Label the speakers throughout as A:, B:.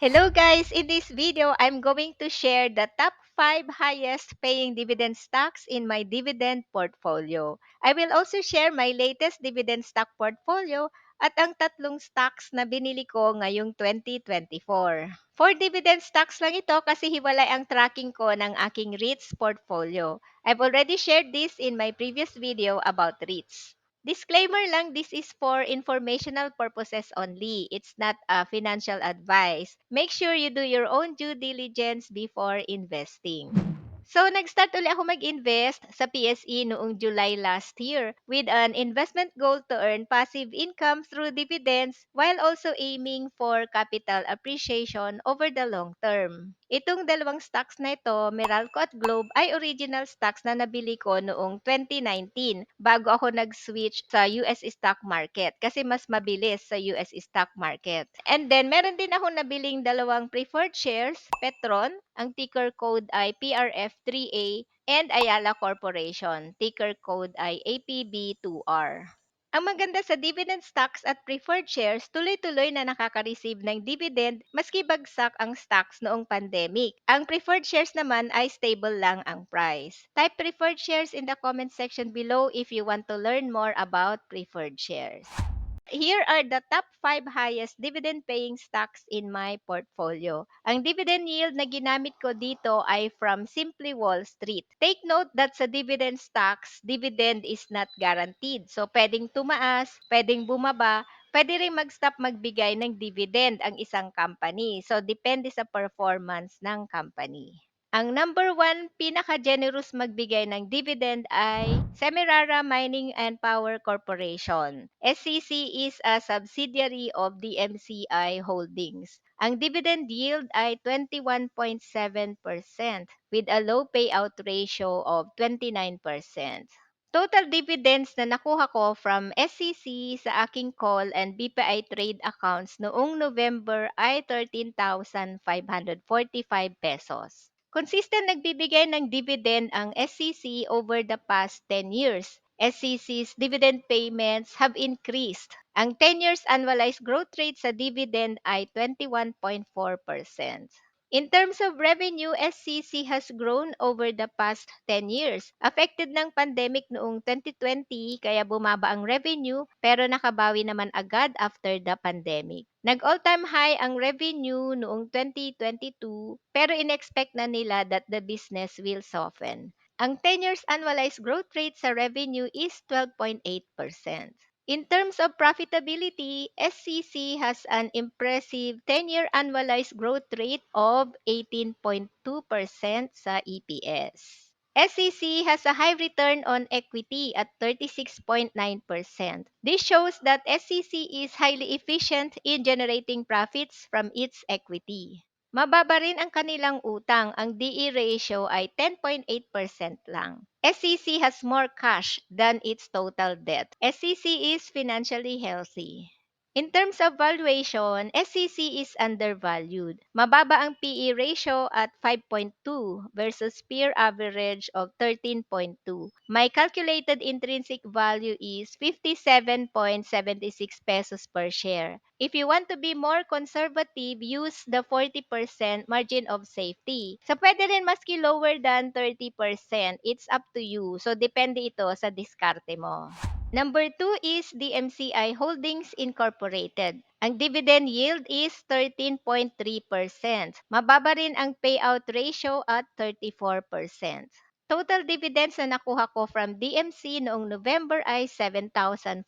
A: Hello guys! In this video, I'm going to share the top 5 highest paying dividend stocks in my dividend portfolio. I will also share my latest dividend stock portfolio at ang tatlong stocks na binili ko ngayong 2024. For dividend stocks lang ito kasi hiwalay ang tracking ko ng aking REITs portfolio. I've already shared this in my previous video about REITs. Disclaimer lang, this is for informational purposes only. It's not a financial advice. Make sure you do your own due diligence before investing. So, nag-start ulit ako mag-invest sa PSE noong July last year with an investment goal to earn passive income through dividends while also aiming for capital appreciation over the long term. Itong dalawang stocks na ito, Meralco at Globe, ay original stocks na nabili ko noong 2019 bago ako nag-switch sa US stock market kasi mas mabilis sa US stock market. And then, meron din ako nabiling dalawang preferred shares, Petron, ang ticker code ay PRF3A, and Ayala Corporation, ticker code ay APB2R. Ang maganda sa dividend stocks at preferred shares, tuloy-tuloy na nakaka-receive ng dividend maski bagsak ang stocks noong pandemic. Ang preferred shares naman ay stable lang ang price. Type preferred shares in the comment section below if you want to learn more about preferred shares. Here are the top 5 highest dividend-paying stocks in my portfolio. Ang dividend yield na ginamit ko dito ay from Simply Wall Street. Take note that sa dividend stocks, dividend is not guaranteed. So, pwedeng tumaas, pwedeng bumaba, pwede rin mag-stop magbigay ng dividend ang isang company. So, depende sa performance ng company. Ang number one pinaka-generous magbigay ng dividend ay Semirara Mining and Power Corporation. SCC is a subsidiary of DMCI Holdings. Ang dividend yield ay 21.7% with a low payout ratio of 29%. Total dividends na nakuha ko from SCC sa aking call and BPI trade accounts noong November ay 13,545 pesos. Consistent nagbibigay ng dividend ang SCC over the past 10 years. SCC's dividend payments have increased. Ang 10 years annualized growth rate sa dividend ay 21.4%. In terms of revenue, SCC has grown over the past 10 years. Affected ng pandemic noong 2020 kaya bumaba ang revenue pero nakabawi naman agad after the pandemic. Nag-all-time high ang revenue noong 2022 pero inexpect na nila that the business will soften. Ang 10 years annualized growth rate sa revenue is 12.8%. In terms of profitability, SCC has an impressive 10-year annualized growth rate of 18.2% sa EPS. SCC has a high return on equity at 36.9%. This shows that SCC is highly efficient in generating profits from its equity. Mababa rin ang kanilang utang. Ang DE ratio ay 10.8% lang. SCC has more cash than its total debt. SCC is financially healthy. In terms of valuation, SCC is undervalued. Mababa ang PE ratio at 5.2 versus peer average of 13.2. My calculated intrinsic value is 57.76 pesos per share. If you want to be more conservative, use the 40% margin of safety. So, pwede rin maski lower than 30%. It's up to you. So, depende ito sa diskarte mo. Number 2 is DMCI Holdings Incorporated. Ang dividend yield is 13.3%. Mababa rin ang payout ratio at 34%. Total dividends na nakuha ko from DMC noong November ay 7,452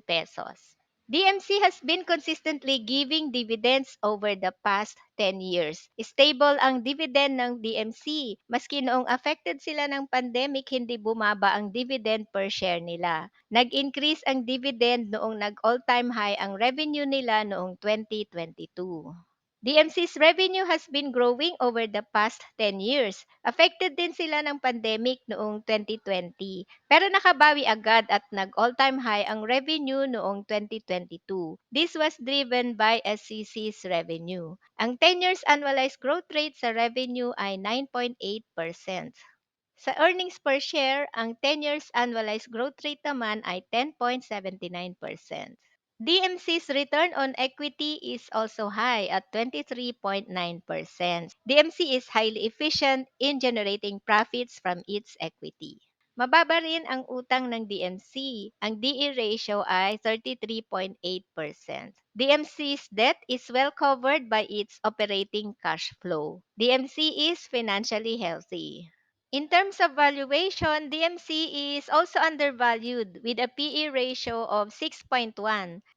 A: pesos. DMC has been consistently giving dividends over the past 10 years. Stable ang dividend ng DMC. Maski noong affected sila ng pandemic, hindi bumaba ang dividend per share nila. Nag-increase ang dividend noong nag-all-time high ang revenue nila noong 2022. DMC's revenue has been growing over the past 10 years. Affected din sila ng pandemic noong 2020. Pero nakabawi agad at nag-all-time high ang revenue noong 2022. This was driven by SCC's revenue. Ang 10 years annualized growth rate sa revenue ay 9.8%. Sa earnings per share, ang 10 years annualized growth rate naman ay 10.79%. DMC's return on equity is also high at 23.9%. DMC is highly efficient in generating profits from its equity. Mababa rin ang utang ng DMC. Ang DE ratio ay 33.8%. DMC's debt is well covered by its operating cash flow. DMC is financially healthy. In terms of valuation, DMC is also undervalued with a PE ratio of 6.1.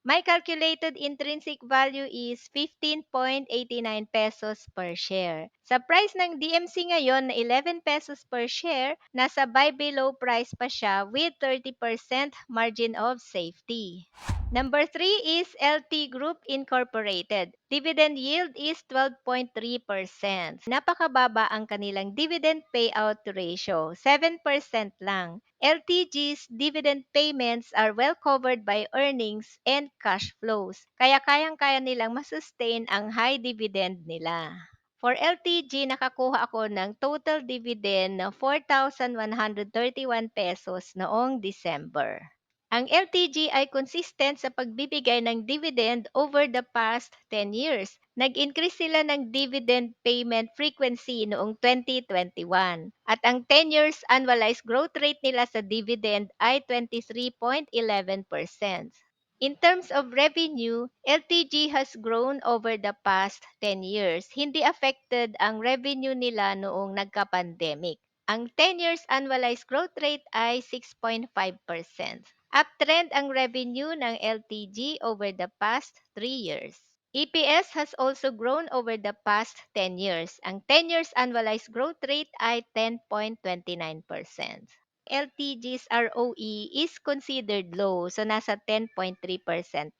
A: My calculated intrinsic value is 15.89 pesos per share. Sa price ng DMC ngayon na 11 pesos per share, nasa buy below price pa siya with 30% margin of safety. Number 3 is LT Group Incorporated. Dividend yield is 12.3%. Napakababa ang kanilang dividend payout ratio, 7% lang. LTG's dividend payments are well covered by earnings and cash flows, kaya kayang-kaya nilang masustain ang high dividend nila. For LTG, nakakuha ako ng total dividend na 4,131 pesos noong December. Ang LTG ay consistent sa pagbibigay ng dividend over the past 10 years. Nag-increase sila ng dividend payment frequency noong 2021. At ang 10 years annualized growth rate nila sa dividend ay 23.11%. In terms of revenue, LTG has grown over the past 10 years. Hindi affected ang revenue nila noong nagka-pandemic. Ang 10 years annualized growth rate ay 6.5%. Uptrend ang revenue ng LTG over the past 3 years. EPS has also grown over the past 10 years. Ang 10 years annualized growth rate ay 10.29%. LTG's ROE is considered low, so nasa 10.3%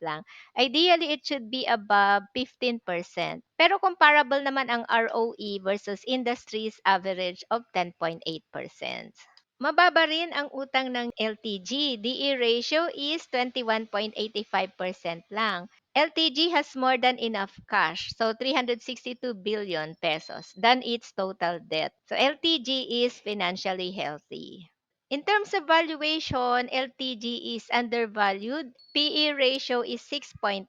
A: lang. Ideally, it should be above 15%. Pero comparable naman ang ROE versus industry's average of 10.8%. Mababa rin ang utang ng LTG. DE ratio is 21.85% lang. LTG has more than enough cash, so 362 billion pesos than its total debt. So LTG is financially healthy. In terms of valuation, LTG is undervalued. PE ratio is 6.1.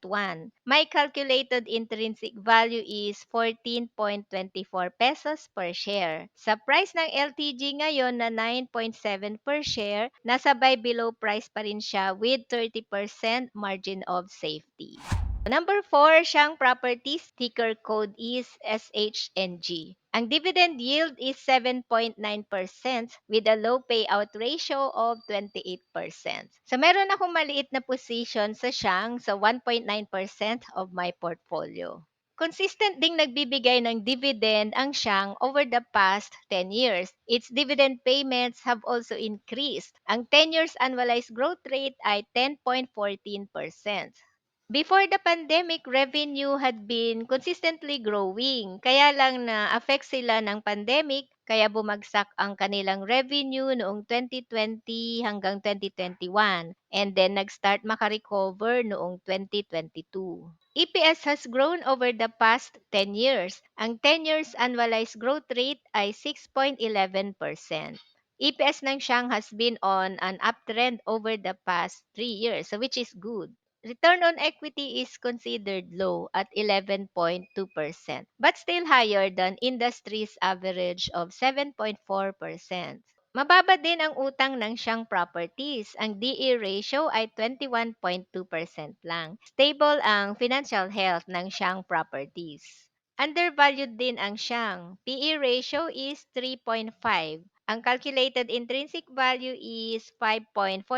A: My calculated intrinsic value is 14.24 pesos per share. Sa price ng LTG ngayon na 9.7 per share, nasa buy below price pa rin siya with 30% margin of safety. Number 4, Shang Properties, ticker code is SHNG. Ang dividend yield is 7.9% with a low payout ratio of 28%. So meron akong maliit na position sa Shang, so 1.9% of my portfolio. Consistent ding nagbibigay ng dividend ang Shang over the past 10 years. Its dividend payments have also increased. Ang 10 years annualized growth rate ay 10.14%. Before the pandemic, revenue had been consistently growing. Kaya lang na-affect sila ng pandemic, kaya bumagsak ang kanilang revenue noong 2020 hanggang 2021. And then nag-start makarecover noong 2022. EPS has grown over the past 10 years. Ang 10 years annualized growth rate ay 6.11%. EPS ng Shang has been on an uptrend over the past 3 years, so which is good. Return on equity is considered low at 11.2%, but still higher than industry's average of 7.4%. Mababa din ang utang ng Shang Properties. Ang DE ratio ay 21.2% lang. Stable ang financial health ng Shang Properties. Undervalued din ang Shang. PE ratio is 3.5. Ang calculated intrinsic value is 5.47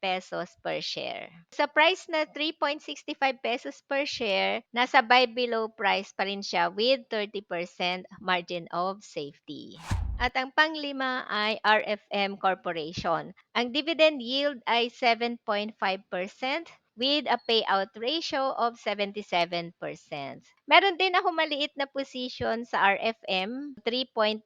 A: pesos per share. Sa price na 3.65 pesos per share, nasa buy below price pa rin siya with 30% margin of safety. At ang panglima ay RFM Corporation. Ang dividend yield ay 7.5% with a payout ratio of 77%. Meron din ako maliit na position sa RFM, 3.3%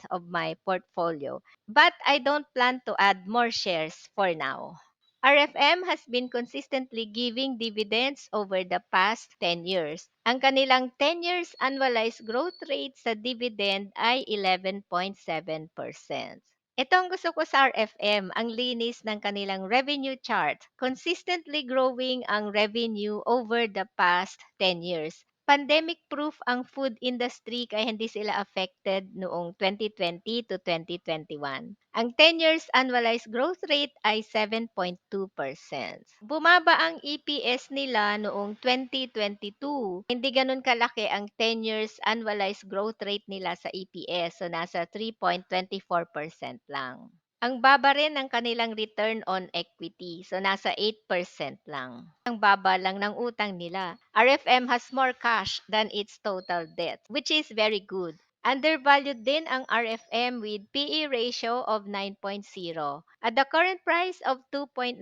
A: of my portfolio. But I don't plan to add more shares for now. RFM has been consistently giving dividends over the past 10 years. Ang kanilang 10 years annualized growth rate sa dividend ay 11.7%. Ito ang gusto ko sa RFM, ang linis ng kanilang revenue chart. Consistently growing ang revenue over the past 10 years. Pandemic-proof ang food industry kaya hindi sila affected noong 2020 to 2021. Ang 10 years annualized growth rate ay 7.2%. Bumaba ang EPS nila noong 2022. Hindi ganun kalaki ang 10 years annualized growth rate nila sa EPS. So nasa 3.24% lang. Ang baba rin ng kanilang return on equity. So nasa 8% lang. Ang baba lang ng utang nila. RFM has more cash than its total debt, which is very good. Undervalued din ang RFM with PE ratio of 9.0. At the current price of 2.95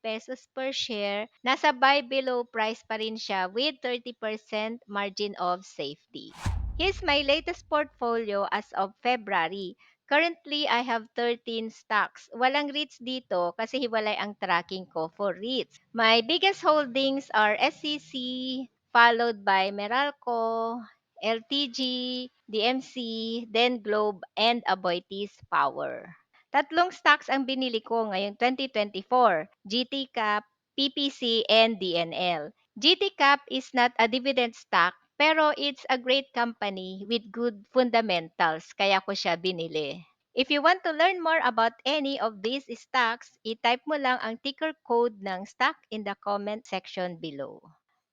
A: pesos per share, nasa buy below price pa rin siya with 30% margin of safety. Here's my latest portfolio as of February. Currently, I have 13 stocks. Walang REITs dito kasi hiwalay ang tracking ko for REITs. My biggest holdings are SCC, followed by Meralco, LTG, DMC, then Globe, and Aboitiz Power. Tatlong stocks ang binili ko ngayong 2024, GTCAP, PPC, and DNL. GTCAP is not a dividend stock, pero it's a great company with good fundamentals, kaya ko siya binili. If you want to learn more about any of these stocks, i-type mo lang ang ticker code ng stock in the comment section below.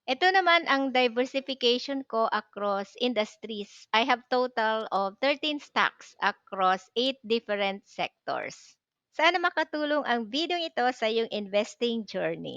A: Ito naman ang diversification ko across industries. I have total of 13 stocks across 8 different sectors. Sana makatulong ang video ito sa iyong investing journey.